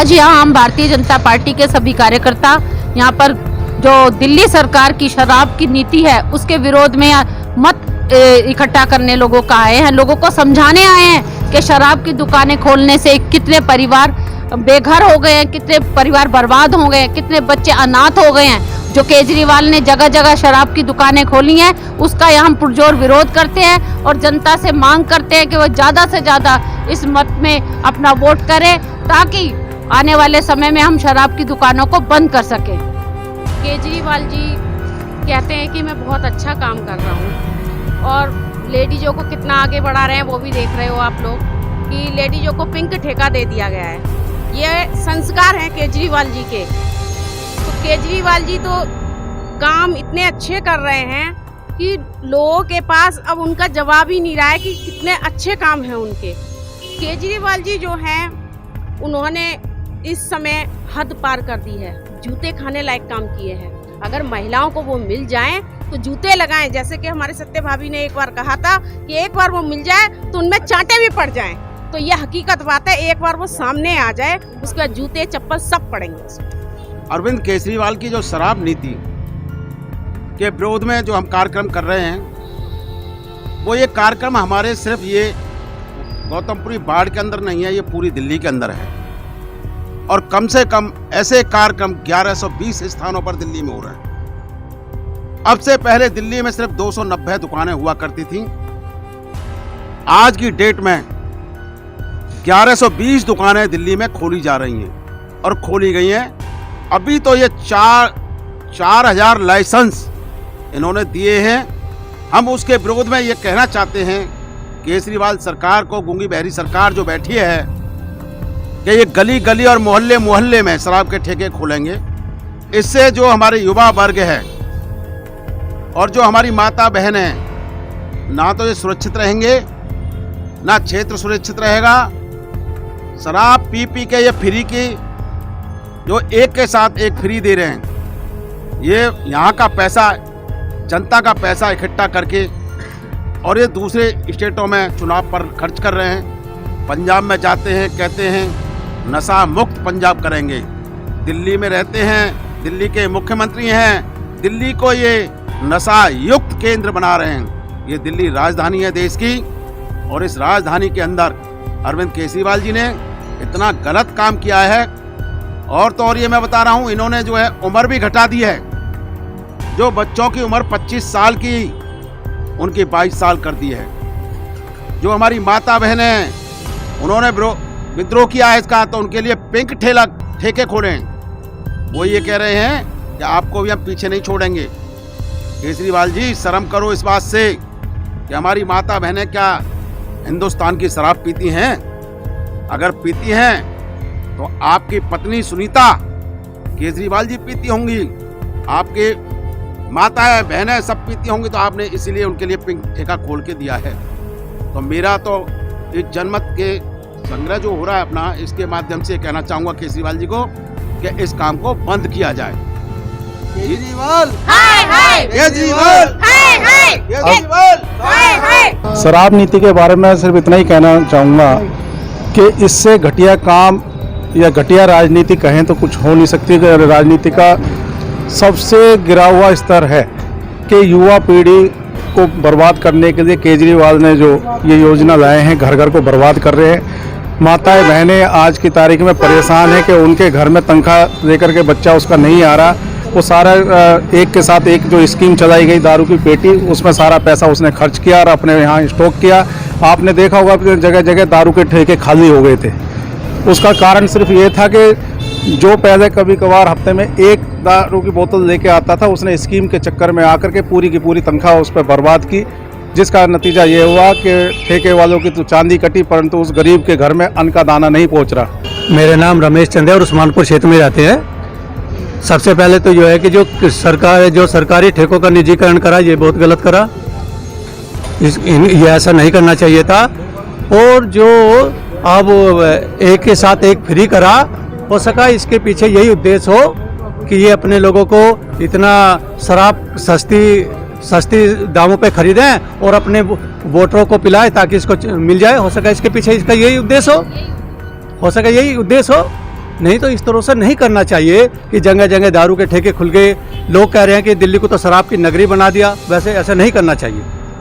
आज यहाँ हम भारतीय जनता पार्टी के सभी कार्यकर्ता यहाँ पर जो दिल्ली सरकार की शराब की नीति है उसके विरोध में मत इकट्ठा करने लोगों का आए हैं, लोगों को समझाने आए हैं कि शराब की दुकानें खोलने से कितने परिवार बेघर हो गए हैं, कितने परिवार बर्बाद हो गए हैं, कितने बच्चे अनाथ हो गए हैं। जो केजरीवाल ने जगह जगह शराब की दुकानें खोली हैं उसका यहाँ हम पुरजोर विरोध करते हैं और जनता से मांग करते हैं कि वो ज़्यादा से ज़्यादा इस मत में अपना वोट करें ताकि आने वाले समय में हम शराब की दुकानों को बंद कर सकें। केजरीवाल जी कहते हैं कि मैं बहुत अच्छा काम कर रहा हूँ और लेडीजों को कितना आगे बढ़ा रहे हैं वो भी देख रहे हो आप लोग कि लेडीजों को पिंक ठेका दे दिया गया है। ये संस्कार हैं केजरीवाल जी के। तो केजरीवाल जी तो काम इतने अच्छे कर रहे हैं कि लोगों के पास अब उनका जवाब ही नहीं रहा है कि कितने अच्छे काम हैं उनके। केजरीवाल जी जो हैं उन्होंने इस समय हद पार कर दी है, जूते खाने लायक काम किए हैं। अगर महिलाओं को वो मिल जाएं तो जूते लगाएं, जैसे कि हमारे सत्य भाभी ने एक बार कहा था कि एक बार वो मिल जाए तो उनमें चांटे भी पड़ जाएं। तो ये हकीकत बात है, एक बार वो सामने आ जाए उसके बाद जूते चप्पल सब पड़ेंगे। अरविंद केजरीवाल की जो शराब नीति के विरोध में जो हम कार्यक्रम कर रहे हैं वो ये कार्यक्रम हमारे सिर्फ ये गौतमपुरी वार्ड के अंदर नहीं है, ये पूरी दिल्ली के अंदर है और कम से कम ऐसे कार्यक्रम 1120 स्थानों पर दिल्ली में हो रहे हैं। अब से पहले दिल्ली में सिर्फ 290 दुकानें हुआ करती थीं। आज की डेट में 1120 दुकानें दिल्ली में खोली जा रही हैं और खोली गई हैं। अभी तो ये 4,000 लाइसेंस इन्होंने दिए हैं। हम उसके विरोध में ये कहना चाहते हैं केजरीवाल सरकार को, गूंगी बहरी सरकार जो बैठी है, कि ये गली गली और मोहल्ले मोहल्ले में शराब के ठेके खोलेंगे। इससे जो हमारे युवा वर्ग है और जो हमारी माता बहन है ना तो ये सुरक्षित रहेंगे ना क्षेत्र सुरक्षित रहेगा। शराब पी पी के ये फ्री की जो एक के साथ एक फ्री दे रहे हैं, ये यहाँ का पैसा, जनता का पैसा इकट्ठा करके और ये दूसरे स्टेटों में चुनाव पर खर्च कर रहे हैं। पंजाब में जाते हैं, कहते हैं नशा मुक्त पंजाब करेंगे। दिल्ली में रहते हैं, दिल्ली के मुख्यमंत्री हैं, दिल्ली को ये नशा युक्त केंद्र बना रहे हैं। ये दिल्ली राजधानी है देश की और इस राजधानी के अंदर अरविंद केजरीवाल जी ने इतना गलत काम किया है। और तो और ये मैं बता रहा हूँ, इन्होंने जो है उम्र भी घटा दी है। जो बच्चों की उम्र 25 साल की उनकी 22 साल कर दी है। जो हमारी माता बहनें हैं उन्होंने विद्रोह किया है इसका, तो उनके लिए पिंक ठेके खोलें। वो ये कह रहे हैं कि आपको भी हम पीछे नहीं छोड़ेंगे। केजरीवाल जी शर्म करो इस बात से कि हमारी माता बहनें क्या हिंदुस्तान की शराब पीती हैं? अगर पीती हैं तो आपकी पत्नी सुनीता केजरीवाल जी पीती होंगी, आपके माता बहनें सब पीती होंगी, तो आपने इसीलिए उनके लिए पिंक ठेका खोल के दिया है। तो मेरा तो इस जनमत के संग्रह जो हो रहा है अपना, इसके माध्यम से कहना चाहूँगा केजरीवाल जी को कि इस काम को बंद किया जाए। केजरीवाल हाय हाय, केजरीवाल हाय हाय, केजरीवाल हाय हाय। शराब नीति के बारे में सिर्फ इतना ही कहना चाहूँगा कि इससे घटिया काम या घटिया राजनीति कहें तो कुछ हो नहीं सकती। राजनीति का सबसे गिरा हुआ स्तर है कि युवा पीढ़ी को बर्बाद करने के लिए केजरीवाल ने जो ये योजना लाए हैं, घर घर को बर्बाद कर रहे हैं। माताएं बहनें आज की तारीख में परेशान हैं कि उनके घर में तनख्वाह लेकर के बच्चा उसका नहीं आ रहा। वो सारा एक के साथ एक जो स्कीम चलाई गई दारू की पेटी, उसमें सारा पैसा उसने खर्च किया और अपने यहाँ स्टॉक किया। आपने देखा होगा कि जगह जगह दारू के ठेके खाली हो गए थे। उसका कारण सिर्फ ये था कि जो पहले कभी कभार हफ्ते में एक दारू की बोतल लेके आता था, उसने स्कीम के चक्कर में आकर के पूरी की पूरी तनख्वाह उस पर बर्बाद की, जिसका नतीजा ये हुआ कि ठेके वालों की तो चांदी कटी परंतु उस गरीब के घर में अन्न का दाना नहीं पहुंच रहा। मेरा नाम रमेश चंद है और उस्मानपुर क्षेत्र में रहते हैं। सबसे पहले तो जो है कि जो सरकारी ठेकों का निजीकरण करा, ये बहुत गलत करा। ये ऐसा नहीं करना चाहिए था। और जो अब एक के साथ एक फ्री करा, हो सका इसके पीछे यही उद्देश्य हो कि ये अपने लोगों को इतना शराब सस्ती दामों पे खरीदें और अपने वोटरों को पिलाए ताकि इसको मिल जाए। हो सका इसके पीछे इसका यही उद्देश्य हो सका यही उद्देश्य हो। नहीं तो इस तरह से नहीं करना चाहिए कि जगह जगह दारू के ठेके खुल गए, लोग कह रहे हैं कि दिल्ली को तो शराब की नगरी बना दिया, वैसे ऐसा नहीं करना चाहिए।